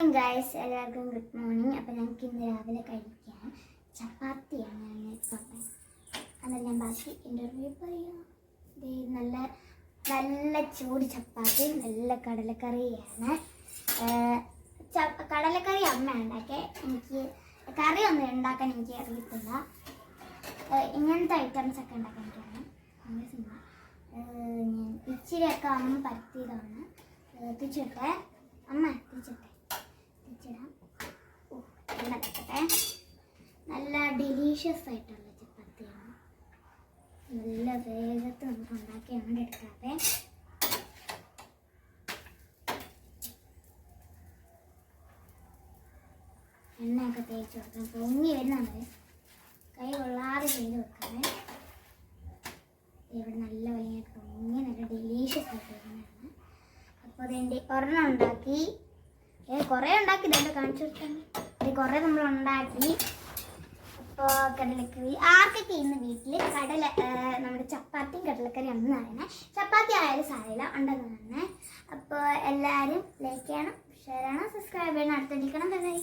Guys എല്ലാവർക്കും good morning. അപ്പോൾ ഞങ്ങൾക്ക് ഇന്ന് രാവിലെ കഴിക്കാൻ ചപ്പാത്തിയാണ് ഞാൻ ഇട്ടത്. എന്നാൽ ഞാൻ ബാക്കി ഇൻ്റർവ്യൂ പറയാം. നല്ല നല്ല ചൂട് ചപ്പാത്തി, നല്ല കടലക്കറിയാണ്. കടലക്കറി അമ്മ ഉണ്ടാക്കി. എനിക്ക് കറി ഒന്നും ഉണ്ടാക്കാൻ എനിക്ക് അറിയത്തില്ല. ഇങ്ങനത്തെ ഐറ്റംസ് ഒക്കെ ഉണ്ടാക്കാൻ എനിക്കറിയാം. അങ്ങനെ സിനിമ ഞാൻ ഇച്ചിരിയൊക്കെ അമ്മ പരത്തിയതാണ്. തിരിച്ചിട്ടെ അമ്മ തിരിച്ചിട്ടെ നല്ല ഡെലീഷ്യസ് ആയിട്ടുള്ള ചപ്പാത്തിയാണ്. നല്ല വേഗത്തിൽ നമുക്ക് ഉണ്ടാക്കിയാണ് എടുക്കാതെ. എണ്ണയൊക്കെ തേച്ച് കൊടുക്കാം. പൊങ്ങി വരുന്നുണ്ട്, കൈ കൊള്ളാതെ ചെയ്ത് വെക്കാതെ. ഇവിടെ നല്ല വലിയ പൊങ്ങി നല്ല ഡെലീഷ്യസ് ആയിട്ട് വരുന്നതാണ്. അപ്പോൾ അതിൻ്റെ ഒരെണ്ണം ഉണ്ടാക്കി, കുറേ ഉണ്ടാക്കി ഇതെല്ലാം കാണിച്ചു കൊടുക്കാൻ. കുറേ നമ്മൾ ഉണ്ടാക്കി. അപ്പോൾ കടലക്കറി ആർക്കൊക്കെ ഇന്ന് വീട്ടിൽ നമ്മുടെ ചപ്പാത്തിയും കടലക്കറി അന്ന് തന്നെ ചപ്പാത്തി ആയാലും സാരമില്ല ഉണ്ടെന്ന് തന്നെ. അപ്പോൾ എല്ലാവരും ലൈക്ക് ചെയ്യണം, ഷെയർ ചെയ്യണം, സബ്സ്ക്രൈബ് ചെയ്യണം, അടുത്തിരിക്കണം. ബൈ.